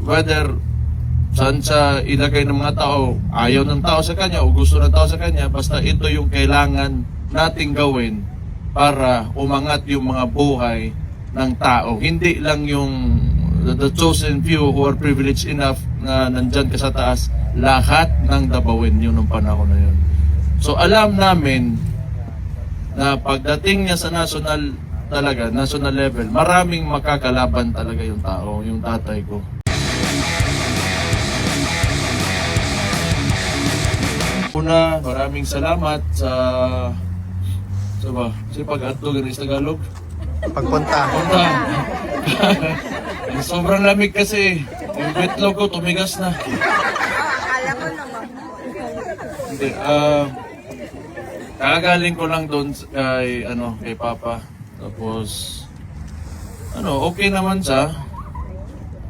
whether saan siya ilagay ng mga tao, ayaw ng tao sa kanya o gusto ng tao sa kanya, basta ito yung kailangan nating gawin para umangat yung mga buhay ng tao. Hindi lang yung the chosen few who are privileged enough na nandyan ka sa taas, lahat ng Dabawin yun ng panahon na yun. So alam namin na pagdating niya sa national talaga, national level, maraming makakalaban talaga yung tao, yung tatay ko. Una, maraming salamat sa pag-atog ng Tagalog. Pagpunta. Punta. Sobrang lamig kasi. Yung betlog ko tumigas na. Akala ko naman. Hindi, kakagaling ko lang doon kay Papa. Tapos, okay naman siya.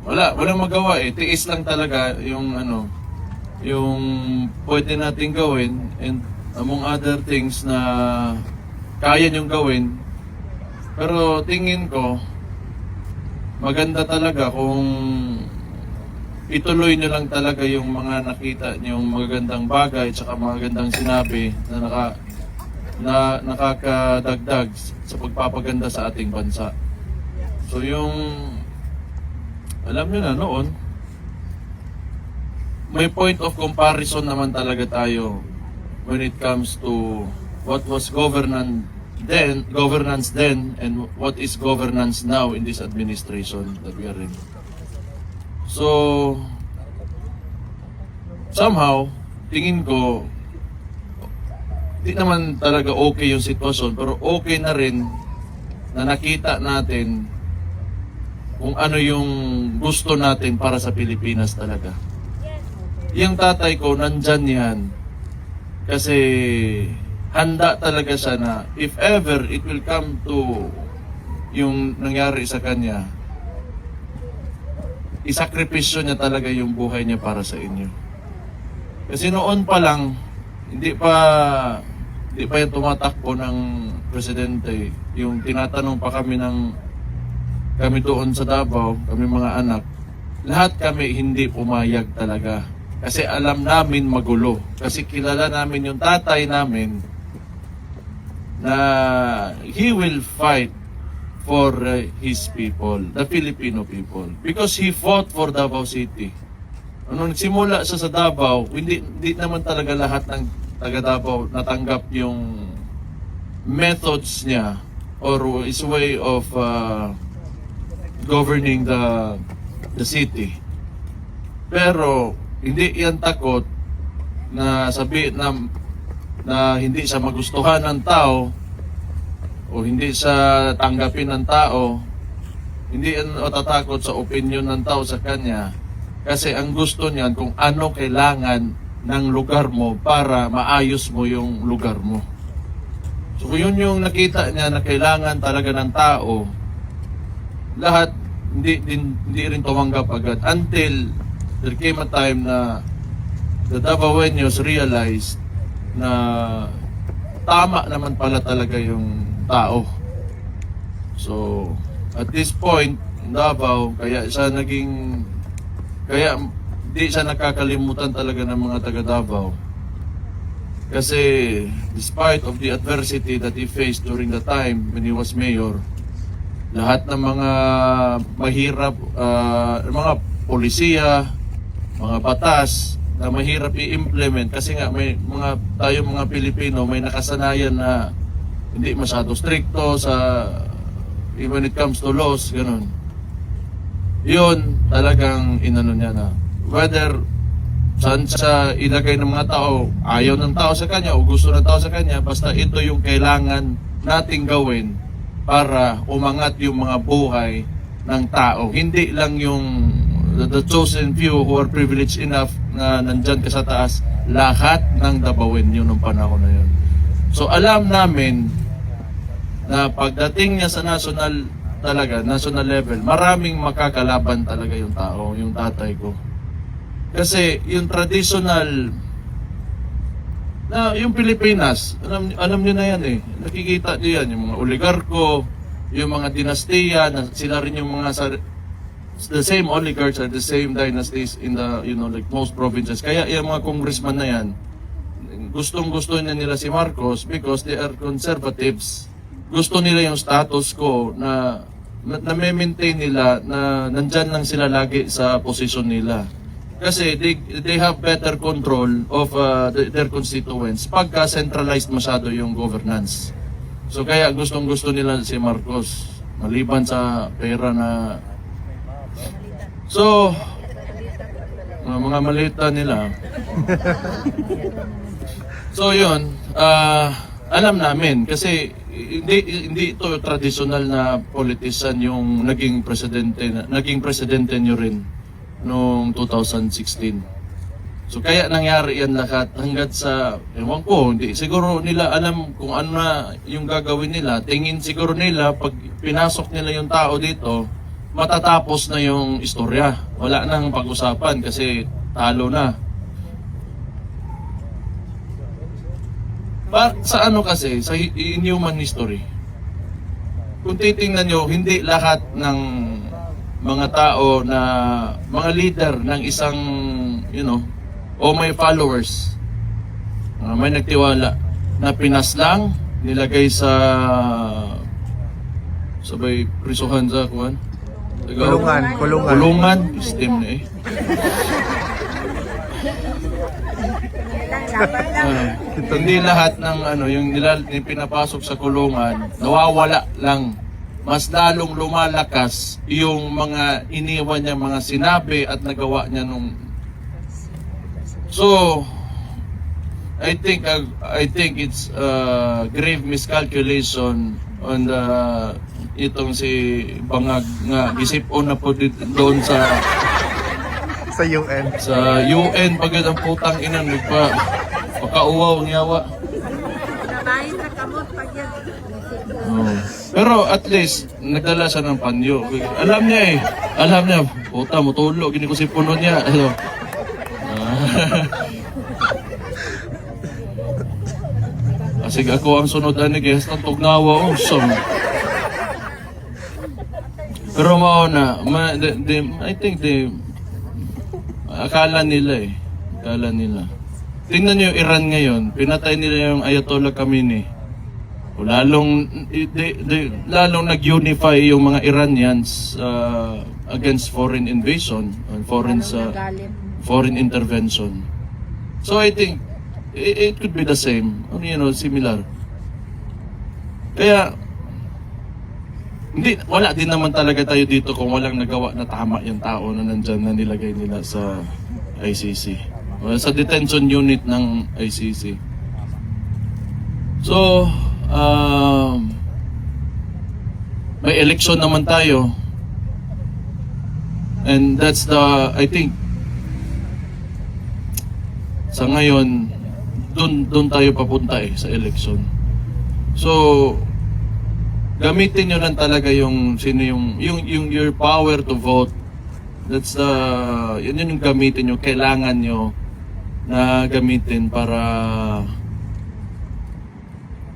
Walang magawa eh. Tiis lang talaga yung yung pwede nating gawin, and among other things na kaya niyong gawin. Pero tingin ko, maganda talaga kung ituloy niyo lang talaga yung mga nakita niyong magagandang bagay at magagandang sinabi na nakakadagdag sa pagpapaganda sa ating bansa. So alam niyo na noon, may point of comparison naman talaga tayo when it comes to what was governance then and what is governance now in this administration that we are in. So somehow tingin ko di naman talaga okay yung sitwasyon, pero okay na rin na nakita natin kung ano yung gusto natin para sa Pilipinas talaga. Yung tatay ko, nandyan yan. Kasi handa talaga siya na if ever it will come to yung nangyari sa kanya, isakripisyo niya talaga yung buhay niya para sa inyo. Kasi noon pa lang, hindi pa yung tumatakbo ng presidente. Yung tinatanong pa kami doon sa Davao, kami mga anak, lahat kami hindi pumayag talaga. Kasi alam namin magulo. Kasi kilala namin yung tatay namin na he will fight for his people, the Filipino people. Because he fought for Davao City. Nung nagsimula siya sa Davao, hindi naman talaga lahat ng taga Davao natanggap yung methods niya or his way of governing the city. Pero hindi yan takot na sabihin na hindi siya magustuhan ng tao o hindi siya tanggapin ng tao. Hindi yan matatakot sa opinion ng tao sa kanya, kasi ang gusto niyan kung ano kailangan ng lugar mo para maayos mo yung lugar mo. So kung yun yung nakita niya na kailangan talaga ng tao, lahat hindi rin tumanggap agad until there came a time na the Davaoenos realized na tama naman pala talaga yung tao. So, at this point, in Davao, kaya di siya nakakalimutan talaga ng mga taga Davao. Kasi, despite of the adversity that he faced during the time when he was mayor, lahat ng mga mahirap, mga polisiya, mga batas na mahirap i-implement kasi nga may mga Pilipino may nakasanayan na hindi masyado stricto when it comes to laws, ganun. Yun talagang inano niya na whether saan siya ilagay ng mga tao, ayaw ng tao sa kanya o gusto ng tao sa kanya, basta ito yung kailangan nating gawin para umangat yung mga buhay ng tao. Hindi lang yung the chosen few who are privileged enough na nandyan ka sa taas, lahat ng Dabawin yun ng panahon na yun. So alam namin na pagdating niya sa national level, maraming makakalaban talaga yung tao, yung tatay ko. Kasi yung traditional na yung Pilipinas, alam niyo na yan eh. Nakikita niyo yan, yung mga oligarko, yung mga dinastiya, na sila rin yung mga the same oligarchs are the same dynasties in the, like most provinces. Kaya yung mga congressman na yan, gustong-gusto na nila si Marcos because they are conservatives. Gusto nila yung status quo na maintain nila na nandyan lang sila lagi sa posisyon nila. Kasi they have better control of their constituents pagka centralized masyado yung governance. So kaya gustong-gusto nila si Marcos maliban sa pera na mga malita nila. So yun, alam namin kasi hindi ito traditional na politician yung naging presidente nyo rin noong 2016. So kaya nangyari yan lahat hanggat sa, ewan ko, hindi siguro nila alam kung ano na yung gagawin nila. Tingin siguro nila pag pinasok nila yung tao dito, matatapos na yung istorya. Wala nang pag-usapan kasi talo na. Sa ano kasi, sa in human history, kung titingnan nyo, hindi lahat ng mga tao na, mga leader ng isang, o may followers, may nagtiwala na pinaslang, nilagay sa sabay prisuhan sa kuwan. Kulungan. System na eh. Hindi lahat ng yung pinapasok sa kulungan, nawawala lang. Mas lalong lumalakas yung mga iniwan niya, mga sinabi at nagawa niya nung. So, I think it's grave miscalculation on itong si Bangag nga gisipon na po doon sa UN. Sa UN pagod ang putang ina pagkauwaw niyawa. Nabahin sa kamot pag yan. Oh. Pero at least nagdala siya ng panyo. Alam niya, puta mo tulo gini ko si puno niya. Kasi ako ang sunod ani kay hasta tugnawa awesome. Pero mauna, I think akala nila. Tingnan niyo yung Iran ngayon, pinatay nila yung Ayatollah Khamenei. Lalong nag-unify yung mga Iranians against foreign invasion and foreign intervention. So I think it could be the same, similar. Kaya wala din naman talaga tayo dito kung walang nagawa na tama yung tao na nandyan na nilagay nila sa ICC. Sa detention unit ng ICC. So, may election naman tayo. And that's I think, sa ngayon, dun tayo papunta sa election. So, gamitin nyo lang talaga yung your power to vote. That's yun yung gamitin nyo, kailangan nyo na gamitin para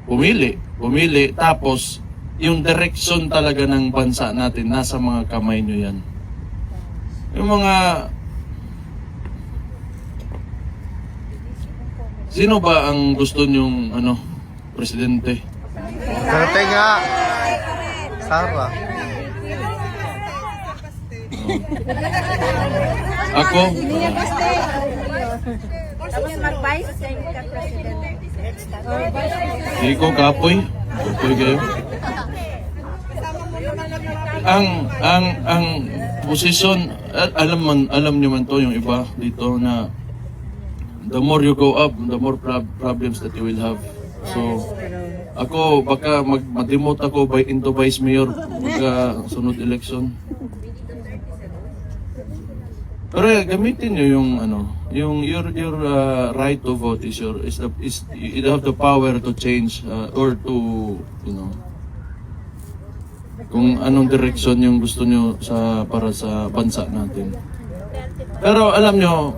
pumili, tapos yung direction talaga ng bansa natin nasa mga kamay nyo yan. Yung mga sino ba ang gusto nyong presidente? Dati nga. Sara. Ako? Tapos mag-vice ka president. Hindi ko kapoy. Kapoy kayo. Ang posisyon, alam nyo man to yung iba dito na the more you go up, the more problems that you will have. So, ako baka mag-demote ako into vice mayor pagka sunod election. Pero gamitin nyo yung your right to vote is you have the power to change or to kung anong direction yung gusto nyo para sa bansa natin. Pero alam nyo,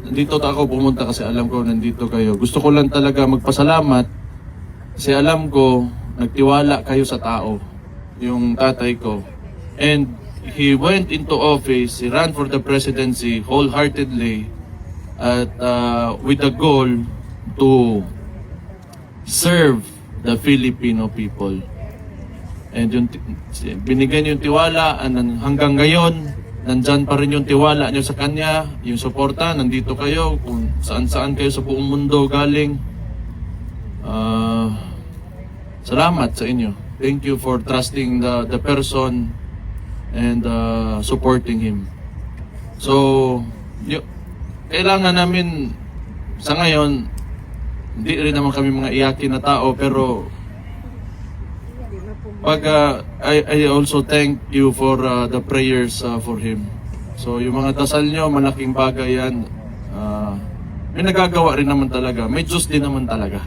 dito ako pumunta kasi alam ko nandito kayo. Gusto ko lang talaga magpasalamat kasi alam ko nagtiwala kayo sa tao, yung tatay ko. And he went into office, he ran for the presidency wholeheartedly at with the goal to serve the Filipino people. And yung binigyan yung tiwala, hanggang ngayon nandyan pa rin yung tiwala nyo sa kanya, yung suporta, nandito kayo kung saan-saan kayo sa buong mundo galing. Salamat sa inyo. Thank you for trusting the person and supporting him. So, kailangan namin sa ngayon, hindi rin naman kami mga iyakin na tao, pero I also thank you for the prayers for him. So, yung mga dasal nyo, malaking bagay yan. May nagagawa rin naman talaga. May Diyos din naman talaga.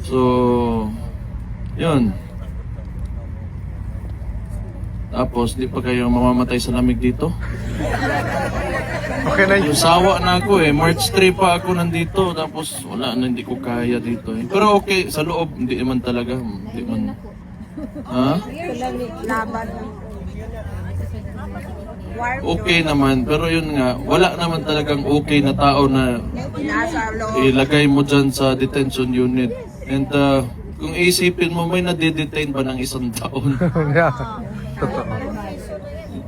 So, yun. Tapos, di pa kayo mamamatay sa lamig dito? Okay na yun. Yung sawa na ako eh. March 3 pa ako nandito. Tapos, wala na, hindi ko kaya dito eh. Pero okay, sa loob, hindi naman talaga. Hindi man. Ha? Laban. War Okay naman. Pero yun nga, wala naman talagang okay na tao na nasa loob. ilagay mo dyan sa detention unit. And kung isipin mo, may nade-detain ba ng 1 taon? Yeah. Totoo.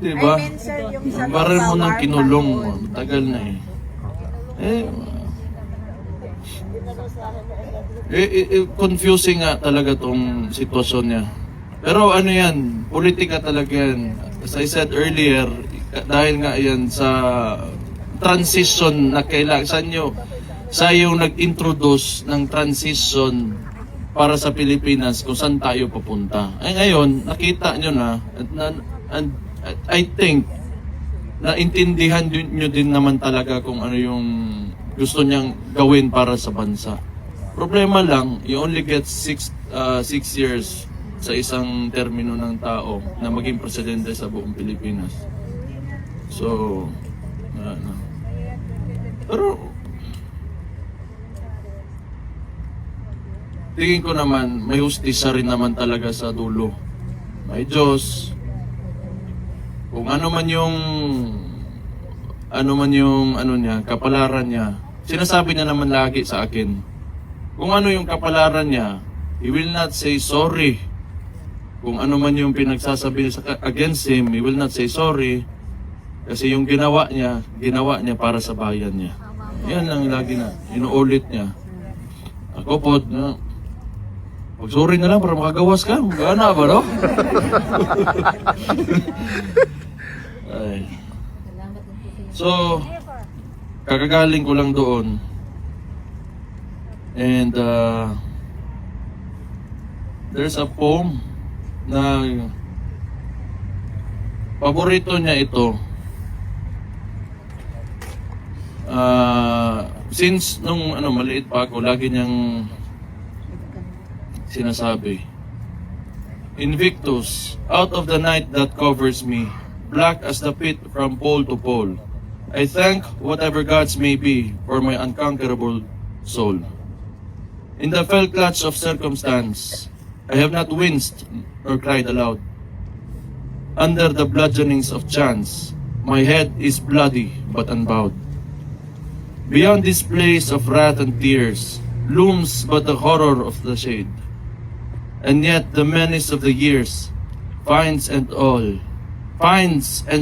Diba? I mean, sir, yung sa Baral mo ng war kinulong. pa Tagal na eh. Confusing nga talaga tong sitwasyon niya. Pero ano yan, politika talaga yan. As I said earlier, dahil nga yan sa transition na kailangan sa yung nag-introduce ng transition para sa Pilipinas kung saan tayo papunta. Ay ngayon, nakita nyo na, and I think, naintindihan nyo din naman talaga kung ano yung gusto niyang gawin para sa bansa. Problema lang, you only get 6 years sa isang termino ng tao na maging presidente sa buong Pilipinas. So, ano. Pero, tingin ko naman, may hustisya rin naman talaga sa dulo. May Diyos. Kung ano man yung niya, kapalaran niya. Sinasabi niya naman lagi sa akin, kung ano yung kapalaran niya, he will not say sorry. Kung ano man yung pinagsasabi against him, he will not say sorry. Kasi yung ginawa niya para sa bayan niya. Yan lang lagi na, inuulit niya. Ako po, mag-sorry na lang para makagawas ka. Gana ba, no? Ay. So, kakagaling ko lang doon. And there's a poem na paborito niya ito. Since nung maliit pa ako, lagi niyang sinasabi, Invictus, out of the night that covers me, black as the pit from pole to pole, I thank whatever gods may be for my unconquerable soul. In the fell clutch of circumstance, I have not winced nor cried aloud. Under the bludgeonings of chance, my head is bloody but unbowed. Beyond this place of wrath and tears, looms but the horror of the shade. And yet the menace of the years finds and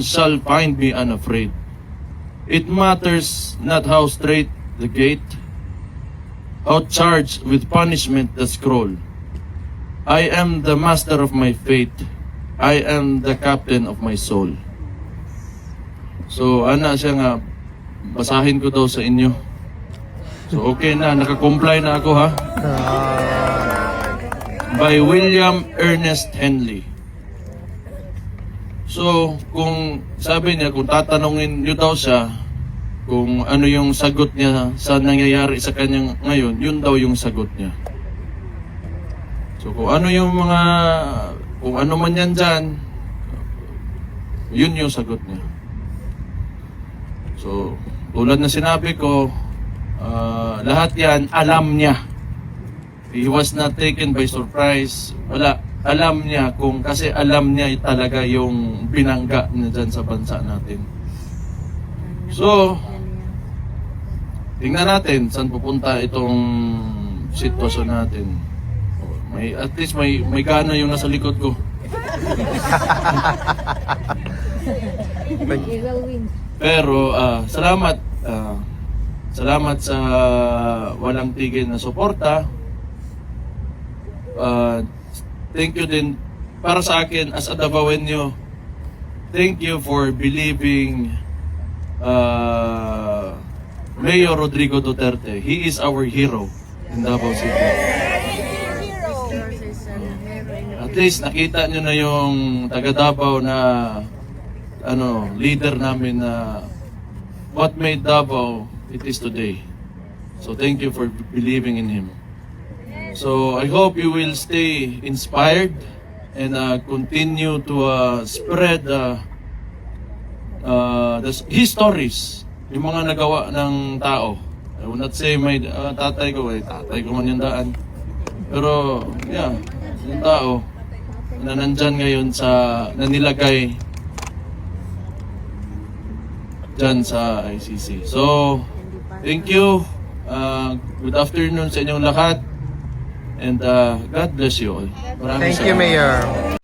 shall find me unafraid. It matters not how straight the gate, how charged with punishment the scroll. I am the master of my fate. I am the captain of my soul. So, siya nga, basahin ko daw sa inyo. So, okay na, nakakomply na ako ha. By William Ernest Henley. So, kung sabi niya, kung tatanungin niyo daw siya, kung ano yung sagot niya sa nangyayari sa kanyang ngayon, yun daw yung sagot niya. So, kung ano man yan dyan, yun yung sagot niya. So, tulad na sinabi ko, lahat yan, alam niya. He was not taken by surprise. Wala. alam niya kasi alam niya talaga yung binangga niya dyan sa bansa natin. So, tingnan natin saan pupunta itong sitwasyon natin. At least may gana yung nasa likod ko. Pero salamat salamat sa walang tigil na suporta. Thank you din para sa akin as a Davaoenyo. Thank you for believing Mayor Rodrigo Duterte. He is our hero in Davao City. At least nakita nyo na yung taga Davao na leader namin na what made Davao it is today. So thank you for believing in him. So I hope you will stay inspired and continue to spread his stories, yung mga nagawa ng tao. I will not say my tatay ko man yung daan. Pero yeah, yung tao na nandyan ngayon na nilagay dyan sa ICC. So, thank you. Good afternoon sa inyong lahat. And God bless you all. Maraming Thank you, salamat. Mayor.